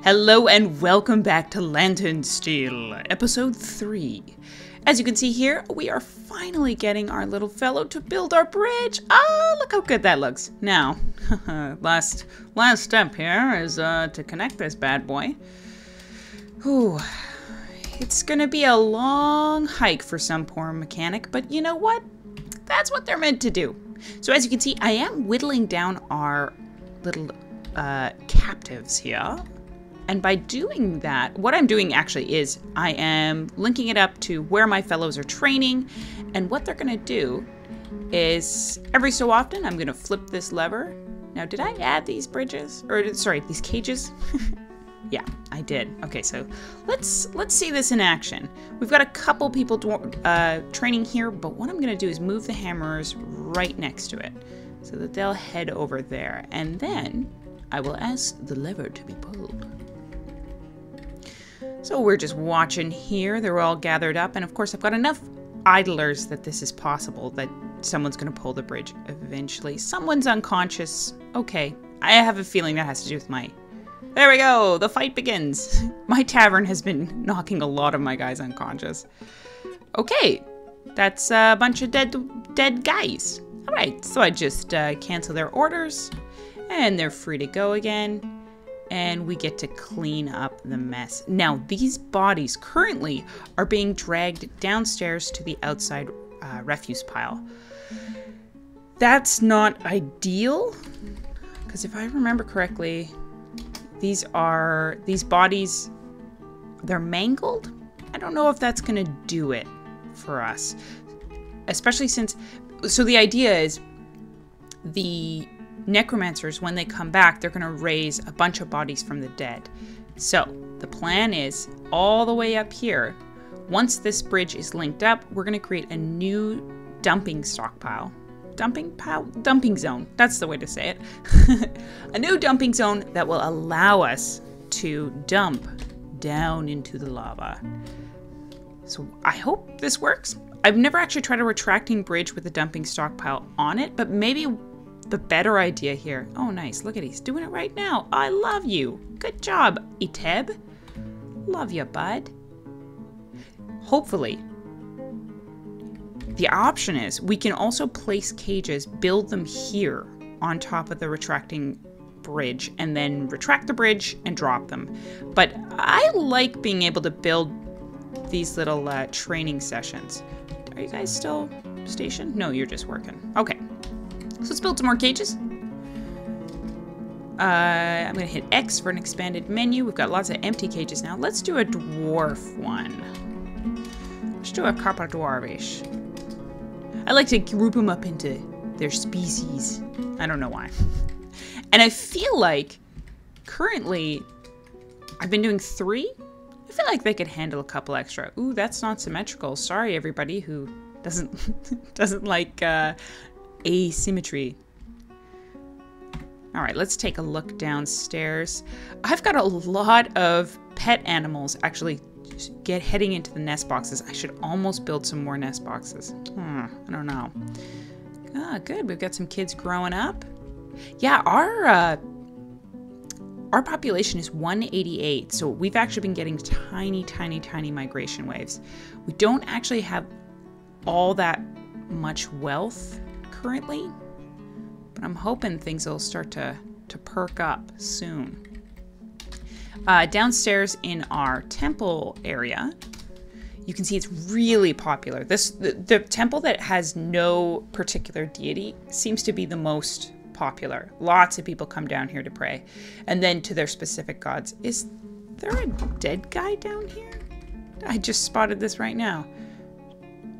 Hello and welcome back to LanternSteel, episode 3. As you can see here, we are finally getting our little fellow to build our bridge. Ah, look how good that looks. Now, last step here is to connect this bad boy. Whew. It's gonna be a long hike for some poor mechanic, but you know what? That's what they're meant to do. So as you can see, I am whittling down our little captives here. And by doing that, what I'm doing actually is I am linking it up to where my fellows are training. And what they're going to do is every so often, I'm going to flip this lever. Now, did I add these bridges? Or, sorry, these cages? Yeah, I did. Okay, so let's see this in action. We've got a couple people training here, but what I'm going to do is move the hammerers right next to it so that they'll head over there. And then I will ask the lever to be pulled. So we're just watching here. They're all gathered up. And of course, I've got enough idlers that this is possible, that someone's going to pull the bridge eventually. Someone's unconscious. Okay. I have a feeling that has to do with my... There we go. The fight begins. My tavern has been knocking a lot of my guys unconscious. Okay. That's a bunch of dead guys. All right. So I just cancel their orders and they're free to go again. And we get to clean up the mess. Now, these bodies currently are being dragged downstairs to the outside refuse pile. That's not ideal, because if I remember correctly, these bodies, they're mangled. I don't know if that's gonna do it for us, especially since, so the idea is the necromancers, when they come back, they're going to raise a bunch of bodies from the dead. So the plan is all the way up here. Once this bridge is linked up, we're going to create a new dumping stockpile. Dumping zone. That's the way to say it. A new dumping zone that will allow us to dump down into the lava. So I hope this works. I've never actually tried a retracting bridge with a dumping stockpile on it, but maybe the better idea here. Oh, nice. Look at, he's doing it right now. I love you. Good job, Iteb. Love you, bud. Hopefully, the option is we can also place cages, build them here on top of the retracting bridge, and then retract the bridge and drop them. But I like being able to build these little training sessions. Are you guys still stationed? No, you're just working. Okay. So let's build some more cages. I'm going to hit X for an expanded menu. We've got lots of empty cages now. Let's do a dwarf one. Let's do a copper dwarvish. I like to group them up into their species. I don't know why. And I feel like currently I've been doing 3. I feel like they could handle a couple extra. Ooh, that's not symmetrical. Sorry, everybody who doesn't like asymmetry. All right, let's take a look downstairs. I've got a lot of pet animals actually heading into the nest boxes. I should almost build some more nest boxes. I don't know. Ah, good. We've got some kids growing up. Yeah, our population is 188, so we've actually been getting tiny migration waves. We don't actually have all that much wealth currently, but I'm hoping things will start to perk up soon. Downstairs in our temple area, you can see it's really popular. The temple that has no particular deity seems to be the most popular. Lots of people come down here to pray, and then to their specific gods. Is there a dead guy down here? I just spotted this right now.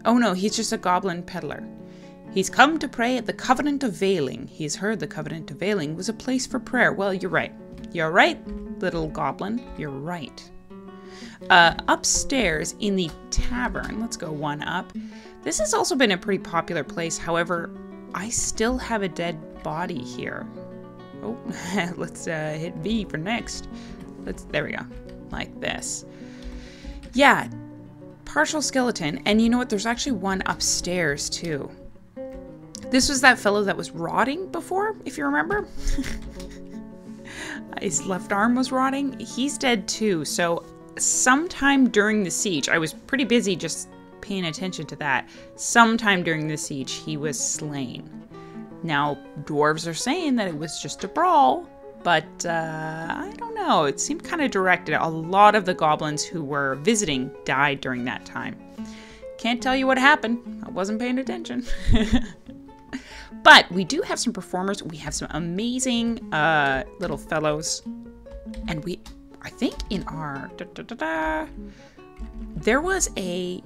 Oh no, he's just a goblin peddler. He's come to pray at the Covenant of Veiling. He's heard the Covenant of Veiling was a place for prayer. Well, you're right. You're right, little goblin. You're right. Upstairs in the tavern, let's go one up. This has also been a pretty popular place. However, I still have a dead body here. Oh, let's hit V for next. There we go. Like this. Yeah, partial skeleton. And you know what? There's actually one upstairs too. This was that fellow that was rotting before, if you remember. His left arm was rotting. He's dead too. So sometime during the siege, I was pretty busy just paying attention to that. Sometime during the siege, he was slain. Now, dwarves are saying that it was just a brawl, but I don't know. It seemed kind of directed. A lot of the goblins who were visiting died during that time. Can't tell you what happened. I wasn't paying attention. But we do have some performers. We have some amazing little fellows. And I think in our... there was a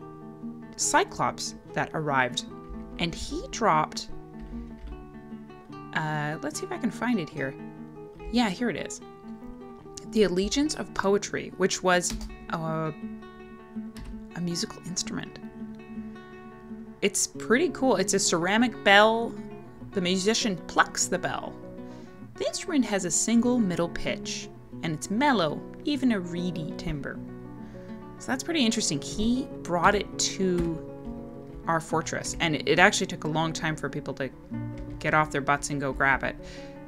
Cyclops that arrived. And he dropped... let's see if I can find it here. Yeah, here it is. The Allegiance of Poetry, which was a musical instrument. It's pretty cool. It's a ceramic bell. The musician plucks the bell. The instrument has a single middle pitch, and it's mellow, even a reedy timbre. So that's pretty interesting. He brought it to our fortress, and it actually took a long time for people to get off their butts and go grab it.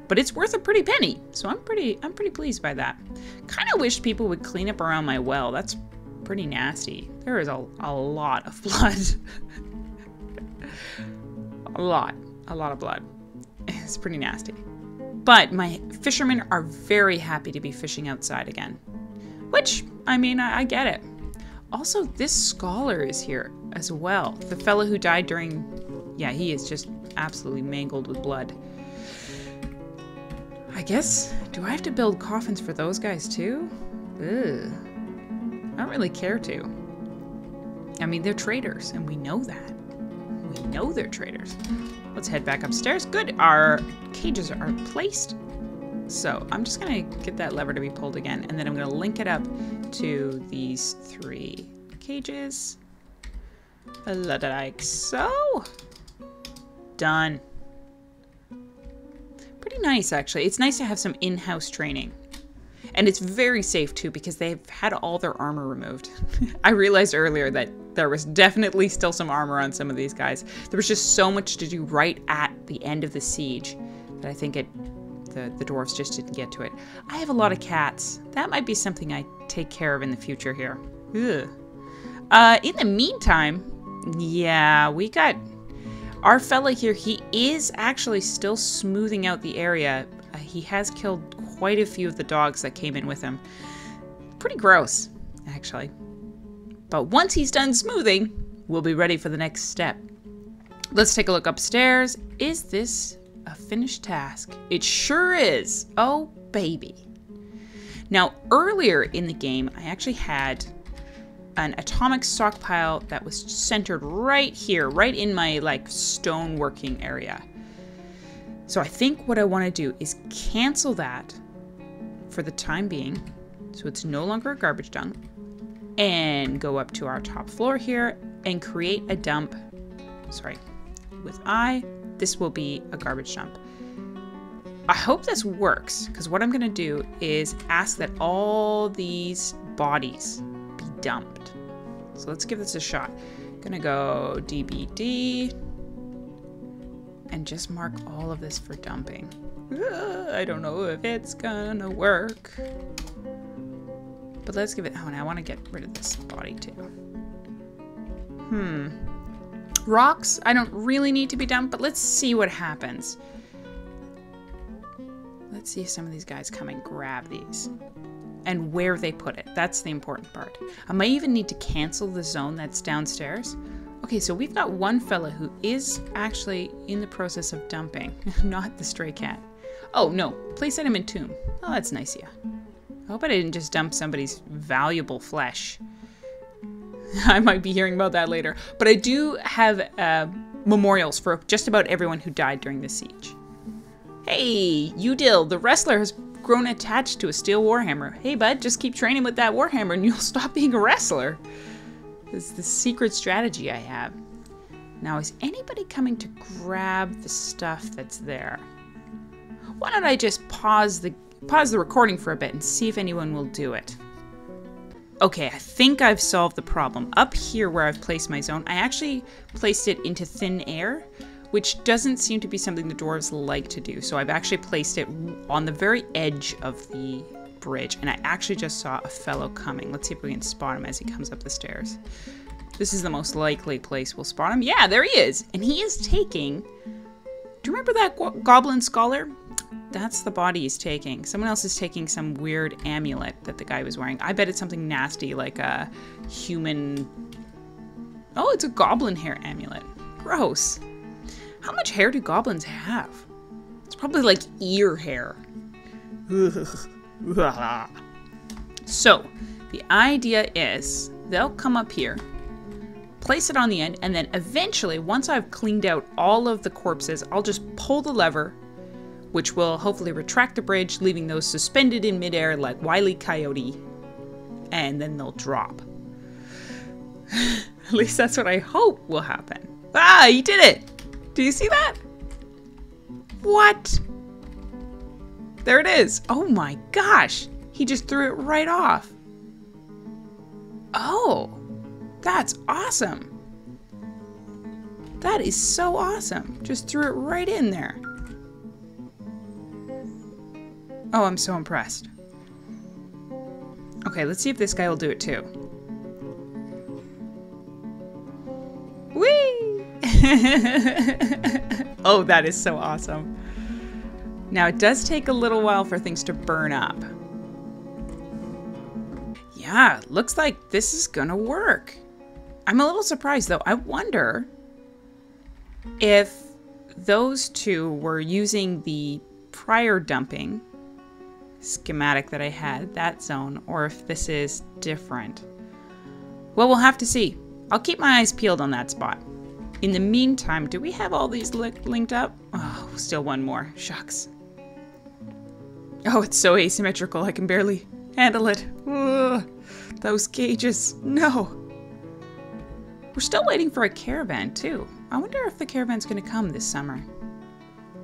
But it's worth a pretty penny, so I'm pretty pleased by that. Kind of wish people would clean up around my well. That's pretty nasty. There is a lot of blood. a lot of blood. It's pretty nasty. But my fishermen are very happy to be fishing outside again. Which, I mean, I get it. Also, this scholar is here as well. The fellow who died during... yeah, he is just absolutely mangled with blood. I guess, do I have to build coffins for those guys too? Ugh. I don't really care to. I mean, they're traitors, and we know that. We know they're traitors. Let's head back upstairs. Good, our cages are placed. So I'm just gonna get that lever to be pulled again, and then I'm gonna link it up to these 3 cages. Like so. Done. Pretty nice, actually. It's nice to have some in-house training. And it's very safe, too, because they've had all their armor removed. I realized earlier that there was definitely still some armor on some of these guys. There was just so much to do right at the end of the siege that I think the dwarves just didn't get to it. I have a lot of cats. That might be something I take care of in the future here. Ugh. In the meantime, yeah, we got... our fella here, he is actually still smoothing out the area. He has killed quite a few of the dogs that came in with him. Pretty gross, actually. But once he's done smoothing, we'll be ready for the next step. Let's take a look upstairs. Is this a finished task? It sure is. Oh, baby. Now, earlier in the game, I actually had an atomic stockpile that was centered right here, right in my like stone working area. So I think what I want to do is cancel that for the time being, so it's no longer a garbage dump, and go up to our top floor here and create a dump. Sorry, with this will be a garbage dump. I hope this works, because what I'm going to do is ask that all these bodies be dumped. So let's give this a shot. Gonna go DBD and just mark all of this for dumping. I don't know if it's gonna work, but let's give it. Oh, and I want to get rid of this body too. Rocks, I don't really need to be dumped, but let's see what happens. Let's see if some of these guys come and grab these. And where they put it. That's the important part. I might even need to cancel the zone that's downstairs. Okay, so we've got one fella who is actually in the process of dumping. Not the stray cat. Oh, no. Place item in tomb. Oh, that's nice, yeah. I hope I didn't just dump somebody's valuable flesh. I might be hearing about that later. But I do have memorials for just about everyone who died during the siege. Hey, Udil, the wrestler has grown attached to a steel warhammer. Hey bud, just keep training with that warhammer and you'll stop being a wrestler. This is the secret strategy I have. Now, is anybody coming to grab the stuff that's there? Why don't I just pause the recording for a bit and see if anyone will do it. Okay, I think I've solved the problem. Up here where I've placed my zone, I actually placed it into thin air, which doesn't seem to be something the dwarves like to do. So I've actually placed it on the very edge of the bridge, and I actually just saw a fellow coming. Let's see if we can spot him as he comes up the stairs. This is the most likely place we'll spot him. Yeah, there he is. And he is taking... Do you remember that goblin scholar? That's the body he's taking. Someone else is taking some weird amulet that the guy was wearing. I bet it's something nasty, like a human... Oh, it's a goblin hair amulet. Gross. How much hair do goblins have? It's probably like ear hair. So, the idea is they'll come up here, place it on the end, and then eventually, once I've cleaned out all of the corpses, I'll just pull the lever, which will hopefully retract the bridge, leaving those suspended in midair like Wile E. Coyote, and then they'll drop. At least that's what I hope will happen. Ah, he did it! Do you see that? What? There it is. Oh my gosh! He just threw it right off. Oh, that's awesome. That is so awesome. Just threw it right in there. Oh, I'm so impressed. Okay, let's see if this guy will do it too. Whee! Oh, that is so awesome. Now, it does take a little while for things to burn up. Yeah, looks like this is gonna work. I'm a little surprised though. I wonder if those two were using the prior dumping schematic that I had, that zone, or if this is different. Well, we'll have to see. I'll keep my eyes peeled on that spot. In the meantime, do we have all these linked up? Oh, still one more. Shucks. Oh, it's so asymmetrical, I can barely handle it. Ugh, those gauges. No. We're still waiting for a caravan, too. I wonder if the caravan's going to come this summer.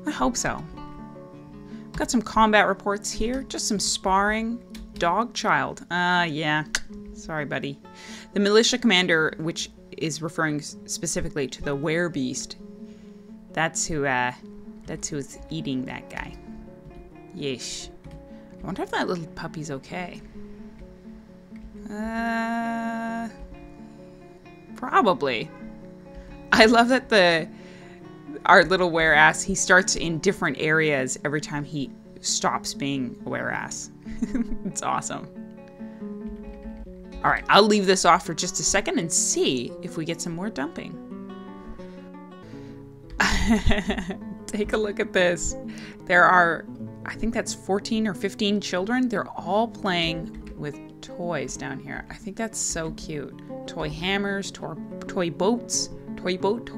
I hope so. Got some combat reports here. Just some sparring. Dog child. Yeah. Sorry, buddy. The militia commander, which is referring specifically to the werebeast, that's who's eating that guy. Yeesh. I wonder if that little puppy's okay. Probably. I love that our little were-ass, he starts in different areas every time he stops being a were-ass. It's awesome. Alright, I'll leave this off for just a second and see if we get some more dumping. Take a look at this. There are, I think that's 14 or 15 children. They're all playing with toys down here. I think that's so cute. Toy hammers, toy boats, toy boat.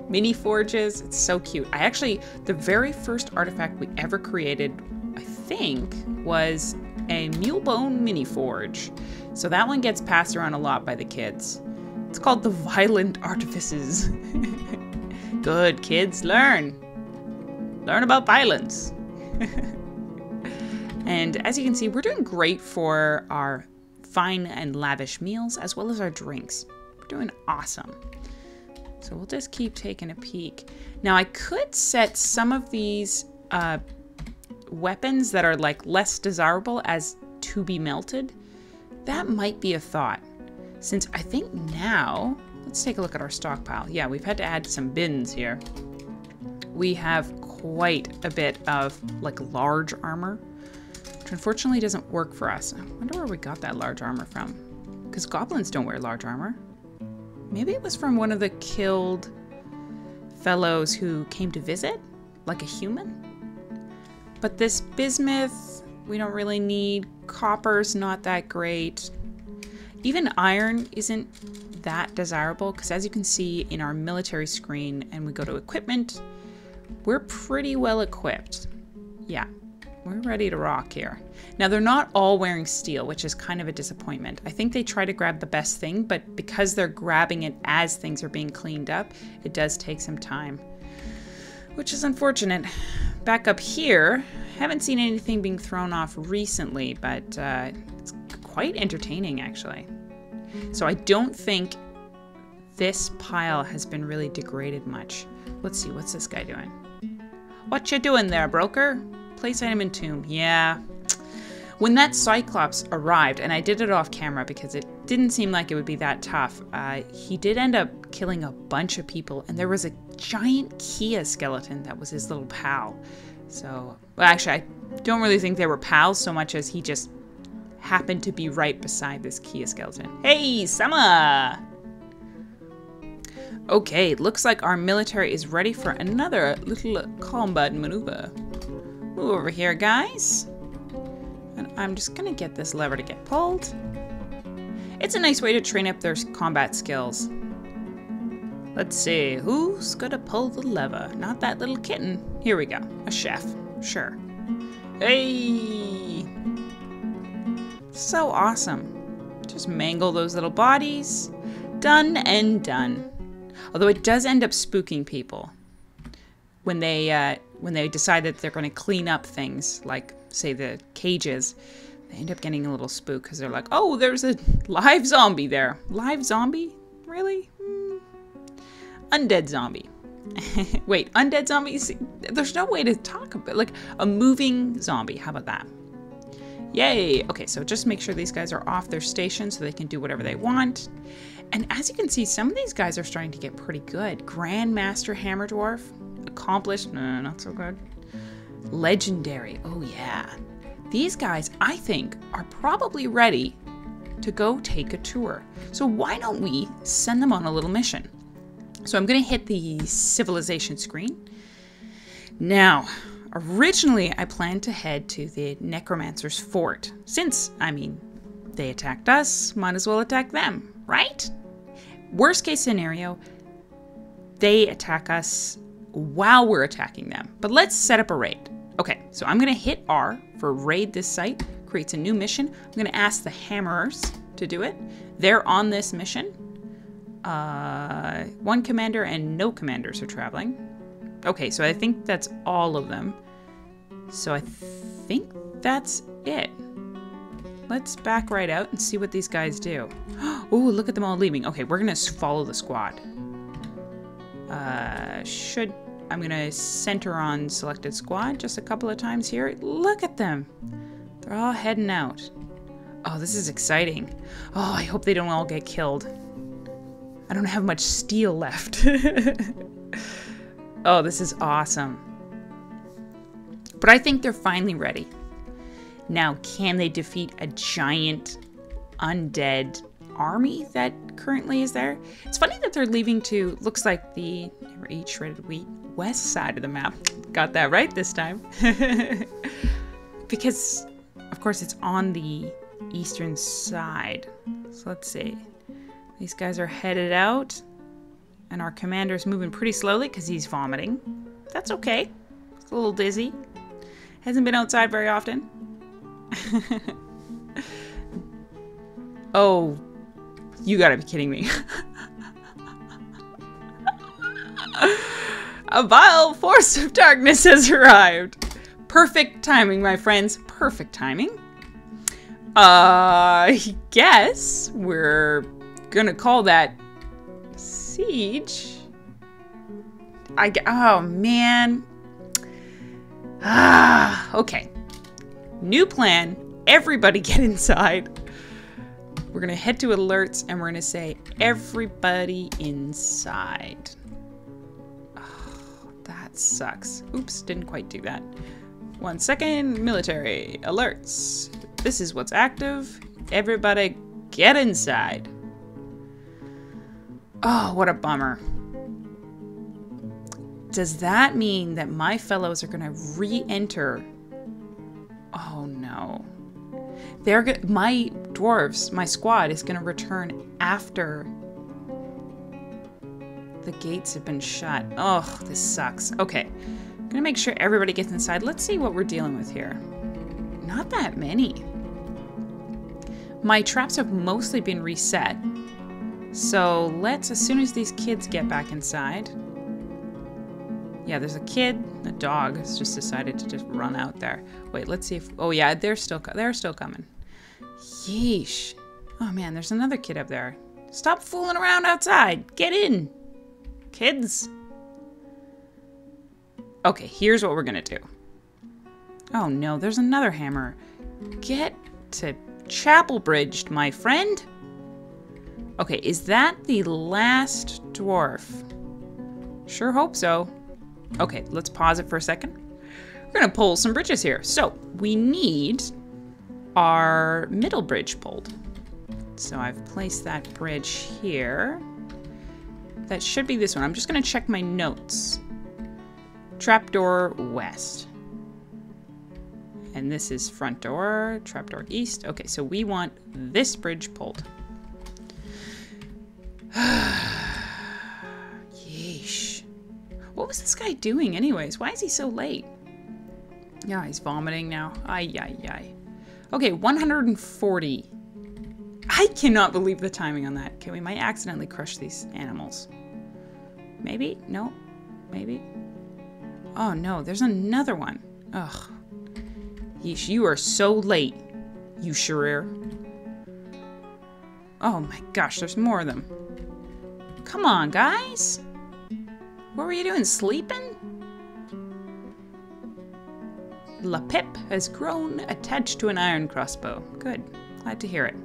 Mini forges. It's so cute. The very first artifact we ever created, I think, was a mulebone mini forge. So that one gets passed around a lot by the kids. It's called the Violent Artifices. Good kids, learn about violence. And as you can see, we're doing great for our fine and lavish meals as well as our drinks. We're doing awesome. So we'll just keep taking a peek. Now I could set some of these weapons that are like less desirable as to be melted. That might be a thought. Since I think now, let's take a look at our stockpile. Yeah, we've had to add some bins here. We have quite a bit of like large armor, which unfortunately doesn't work for us. I wonder where we got that large armor from. Because goblins don't wear large armor. Maybe it was from one of the killed fellows who came to visit, like a human. But this bismuth, we don't really need. Copper's not that great. Even iron isn't that desirable because as you can see in our military screen and we go to equipment, we're pretty well equipped. Yeah, we're ready to rock here. Now they're not all wearing steel, which is kind of a disappointment. I think they try to grab the best thing, but because they're grabbing it as things are being cleaned up, it does take some time, which is unfortunate. Back up here, haven't seen anything being thrown off recently, but it's quite entertaining actually. So I don't think this pile has been really degraded much. Let's see, what's this guy doing? What you doing there, broker? Place item in tomb. Yeah. When that Cyclops arrived, and I did it off camera because it didn't seem like it would be that tough, he did end up killing a bunch of people, and there was a giant Kia skeleton that was his little pal. So, well, actually, I don't really think they were pals so much as he just happened to be right beside this Kia skeleton. Hey, Summer! Okay, looks like our military is ready for another little combat maneuver. Move over here, guys. And I'm just gonna get this lever to get pulled. It's a nice way to train up their combat skills. Let's see, who's gonna pull the lever? Not that little kitten. Here we go, a chef, sure. Hey! So awesome. Just mangle those little bodies. Done and done. Although it does end up spooking people when they decide that they're going to clean up things, like say the cages. They end up getting a little spooked because they're like, "Oh, there's a live zombie there." Live zombie? Really? Undead zombie. Wait, undead zombies? There's no way to talk about like a moving zombie. How about that? Yay! Okay, so just make sure these guys are off their station so they can do whatever they want. And as you can see, some of these guys are starting to get pretty good. Grandmaster Hammer Dwarf. Accomplished. No, not so good. Legendary. Oh, yeah. These guys, I think, are probably ready to go take a tour. So why don't we send them on a little mission? So I'm going to hit the civilization screen. Now, originally, I planned to head to the Necromancer's Fort. Since, I mean, they attacked us, might as well attack them, right? Worst case scenario, they attack us while we're attacking them. But let's set up a raid. Okay, so I'm going to hit R for raid this site. Creates a new mission. I'm going to ask the Hammerers to do it. They're on this mission. One commander and no commanders are traveling. Okay, so I think that's all of them. So I think that's it. Let's back right out and see what these guys do. Oh, look at them all leaving. Okay, we're gonna follow the squad. I'm gonna center on selected squad just a couple of times here. Look at them. They're all heading out. Oh, this is exciting. Oh, I hope they don't all get killed. I don't have much steel left. Oh, this is awesome. But I think they're finally ready. Now, can they defeat a giant undead army that currently is there? It's funny that they're leaving to, looks like the never eat shredded wheat, west side of the map. Got that right this time. Because, of course, it's on the eastern side. So let's see. These guys are headed out. And our commander's moving pretty slowly because he's vomiting. That's okay. He's a little dizzy. Hasn't been outside very often. Oh, you gotta be kidding me. A vile force of darkness has arrived. Perfect timing, my friends. Perfect timing. I guess we're gonna call that siege. Oh, man. Okay. New plan. Everybody get inside. We're going to head to alerts and we're going to say, everybody inside. Oh, that sucks. Oops, didn't quite do that. 1 second. Military. Alerts. This is what's active. Everybody get inside. Oh, what a bummer. Does that mean that my fellows are going to re-enter? Oh, no. My dwarves, my squad, is going to return after the gates have been shut. Oh, this sucks. Okay. I'm going to make sure everybody gets inside. Let's see what we're dealing with here. Not that many. My traps have mostly been reset. So let's, as soon as these kids get back inside. Yeah, there's a kid, a dog has just decided to just run out there. Wait, let's see if, oh yeah, they're still coming. Yeesh. Oh man, there's another kid up there. Stop fooling around outside. Get in, kids. Okay, here's what we're gonna do. Oh no, there's another hammer. Get to Chapel Bridged, my friend. Okay, is that the last dwarf? Sure hope so. Okay, let's pause it for a second. We're gonna pull some bridges here. So we need our middle bridge pulled. So I've placed that bridge here. That should be this one. I'm just gonna check my notes. Trapdoor west. And this is front door, trapdoor east. Okay, so we want this bridge pulled. Yeesh. What was this guy doing anyways? Why is he so late? Yeah, he's vomiting now. Ay, ay, ay. Okay, 140. I cannot believe the timing on that. Okay, we might accidentally crush these animals. Maybe? No? Maybe? Oh no, there's another one. Ugh. Yeesh, you are so late, you Sharir. Oh my gosh, there's more of them. Come on, guys. What were you doing, sleeping? La Pip has grown attached to an iron crossbow. Good, glad to hear it.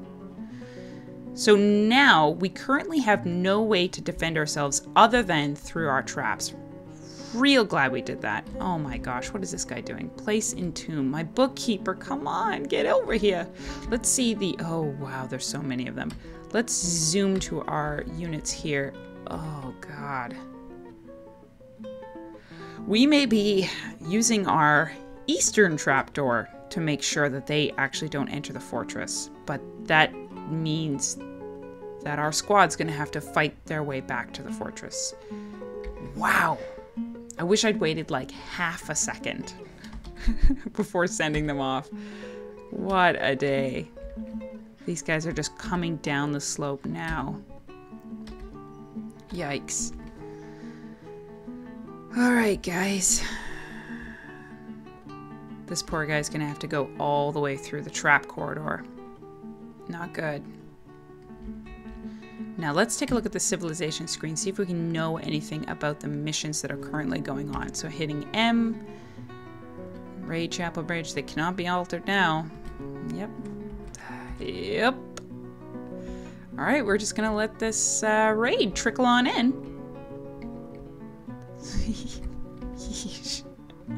So now we currently have no way to defend ourselves other than through our traps. Real glad we did that. Oh my gosh, what is this guy doing? Place in tomb. My bookkeeper, come on, get over here. Let's see the, oh wow, there's so many of them. Let's zoom to our units here. Oh God. We may be using our eastern trapdoor to make sure that they actually don't enter the fortress, but that means that our squad's gonna have to fight their way back to the fortress. Wow. I wish I'd waited like half a second before sending them off. What a day. These guys are just coming down the slope now. Yikes. Alright, guys. This poor guy's gonna have to go all the way through the trap corridor. Not good. Now let's take a look at the civilization screen, see if we can know anything about the missions that are currently going on. So hitting M, Raid Chapel Bridge, they cannot be altered now. Yep. Yep. Alright, we're just gonna let this raid trickle on in.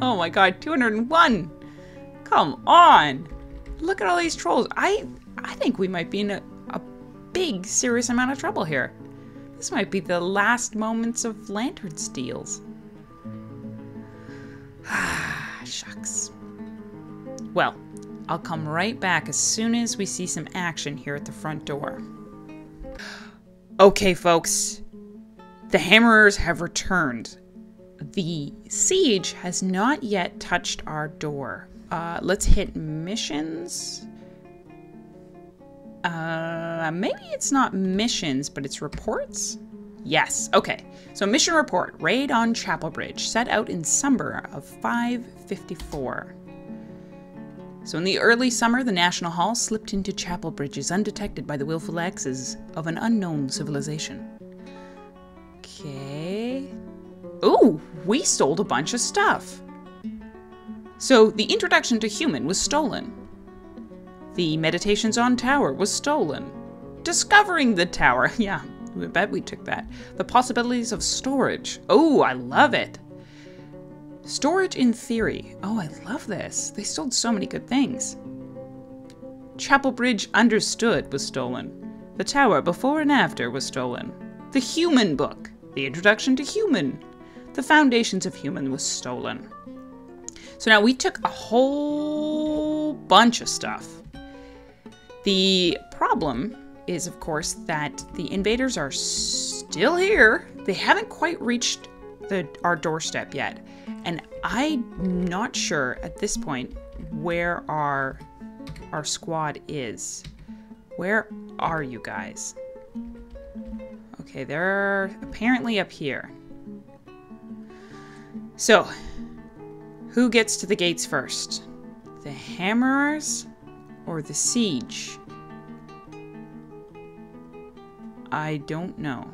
Oh my god, 201! Come on! Look at all these trolls. I think we might be in a big, serious amount of trouble here. This might be the last moments of LanternSteels. Ah, shucks. Well, I'll come right back as soon as we see some action here at the front door. Okay, folks. The Hammerers have returned. The siege has not yet touched our door. Let's hit missions. Maybe it's not missions, but it's reports? Yes, okay. So mission report, raid on Chapel Bridge, set out in summer of 554. So in the early summer, the National Hall slipped into Chapel Bridges undetected by the willful axes of an unknown civilization. Okay. Ooh, we stole a bunch of stuff. So the introduction to human was stolen. The Meditations on Tower was stolen. Discovering the tower. Yeah, I bet we took that. The possibilities of storage. Oh, I love it. Storage in theory. Oh, I love this. They stole so many good things. Chapel Bridge Understood was stolen. The tower before and after was stolen. The human book. The introduction to human. The foundations of human was stolen. So now we took a whole bunch of stuff. The problem is, of course, that the invaders are still here. They haven't quite reached our doorstep yet. And I'm not sure at this point where our squad is. Where are you guys? Okay, they're apparently up here. So, who gets to the gates first? The Hammerers or the siege? I don't know.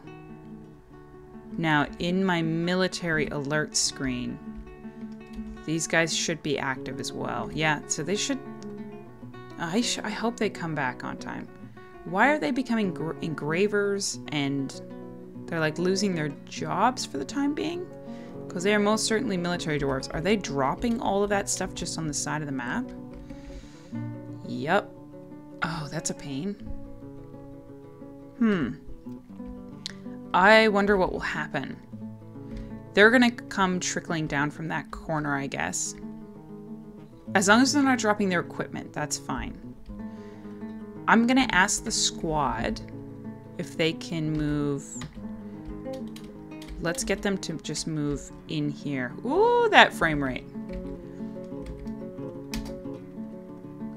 Now, in my military alert screen, these guys should be active as well. Yeah, so they should... I hope they come back on time. Why are they becoming engravers and they're like losing their jobs for the time being? Because they are most certainly military dwarves. Are they dropping all of that stuff just on the side of the map? Yep. Oh, that's a pain. I wonder what will happen. They're gonna come trickling down from that corner, I guess. As long as they're not dropping their equipment, that's fine. I'm gonna ask the squad if they can move. Let's get them to just move in here. Ooh, that frame rate.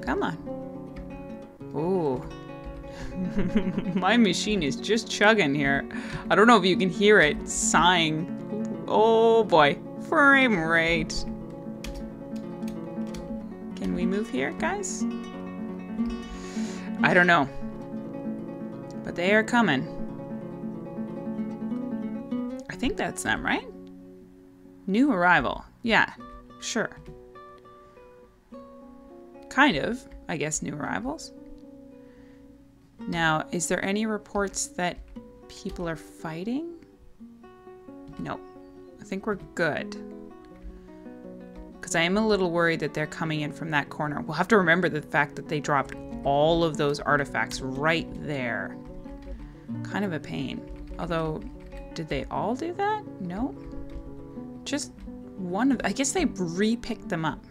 Come on. Ooh. My machine is just chugging here. I don't know if you can hear it sighing. Oh boy. Frame rate. Can we move here, guys? I don't know. But they are coming. I think that's them, right? New arrival. Yeah, sure. Kind of, I guess, new arrivals. Now, is there any reports that people are fighting? No. I think we're good. Because I am a little worried that they're coming in from that corner. We'll have to remember the fact that they dropped all of those artifacts right there. Kind of a pain. Although, did they all do that? No. Just one of... I guess they re-picked them up.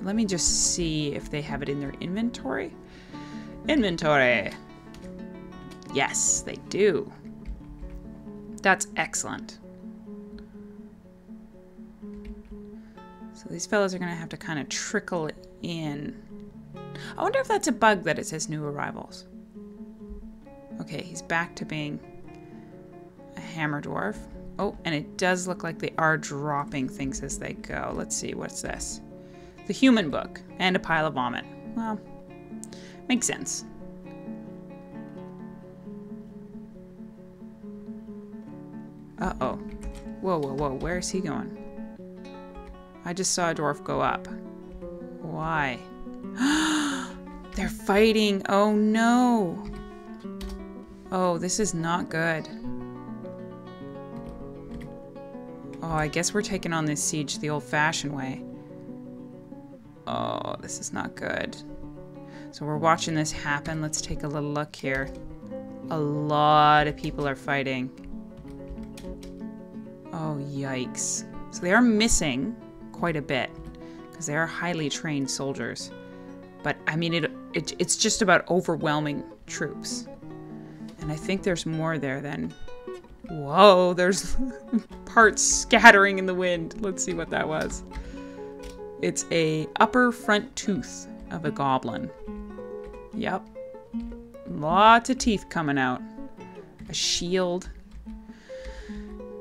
Let me just see if they have it in their inventory. Inventory. Yes, they do. That's excellent. So these fellows are going to have to kind of trickle in. I wonder if that's a bug that it says new arrivals. Okay, he's back to being a hammer dwarf. Oh, and it does look like they are dropping things as they go. Let's see, what's this? The human book and a pile of vomit. Well, makes sense. Uh-oh. Whoa, whoa, whoa. Where is he going? I just saw a dwarf go up. Why? They're fighting. Oh, no. Oh, this is not good. Oh, I guess we're taking on this siege the old-fashioned way. Oh, this is not good. So we're watching this happen. Let's take a little look here. A lot of people are fighting. Oh, yikes. So they are missing quite a bit because they are highly trained soldiers. But, I mean, it's just about overwhelming troops. And I think there's more there than... Whoa, there's parts scattering in the wind. Let's see what that was. It's a upper front tooth of a goblin. Yep. Lots of teeth coming out. A shield.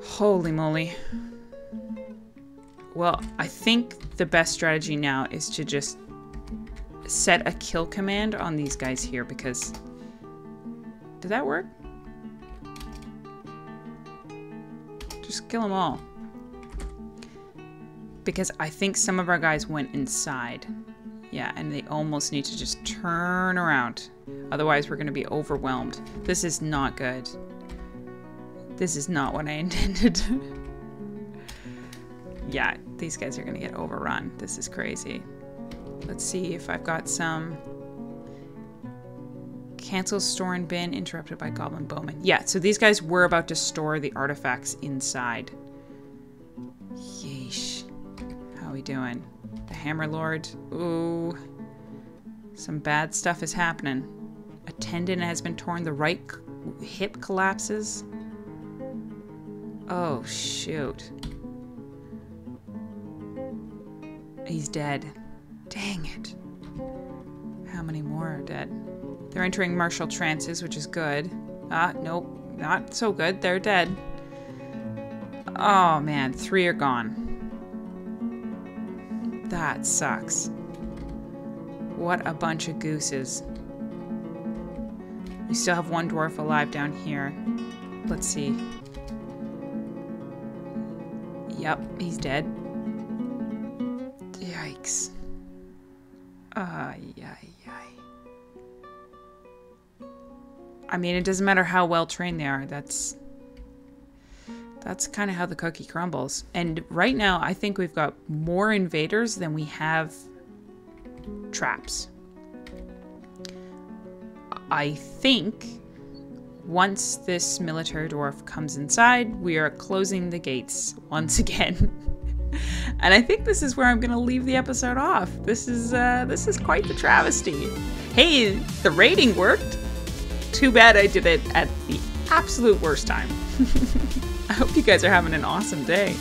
Holy moly. Well, I think the best strategy now is to just set a kill command on these guys here because... Did that work? Just kill them all. Because I think some of our guys went inside. Yeah, and they almost need to just turn around. Otherwise, we're going to be overwhelmed. This is not good. This is not what I intended. Yeah, these guys are going to get overrun. This is crazy. Let's see if I've got some... Cancel store and bin interrupted by goblin bowman. Yeah, so these guys were about to store the artifacts inside. Yeesh. How are we doing? The Hammer Lord. Ooh. Some bad stuff is happening. A tendon has been torn. The right hip collapses. Oh, shoot. He's dead. Dang it. How many more are dead? They're entering martial trances, which is good. Nope. Not so good. They're dead. Oh, man. 3 are gone. That sucks. What a bunch of gooses. We still have one dwarf alive down here. Let's see. Yep, he's dead. Yikes. I mean, it doesn't matter how well trained they are. That's kind of how the cookie crumbles. And right now, I think we've got more invaders than we have traps. I think once this military dwarf comes inside, we are closing the gates once again. And I think this is where I'm going to leave the episode off. This is quite the travesty. Hey, the raiding worked. Too bad I did it at the absolute worst time. I hope you guys are having an awesome day.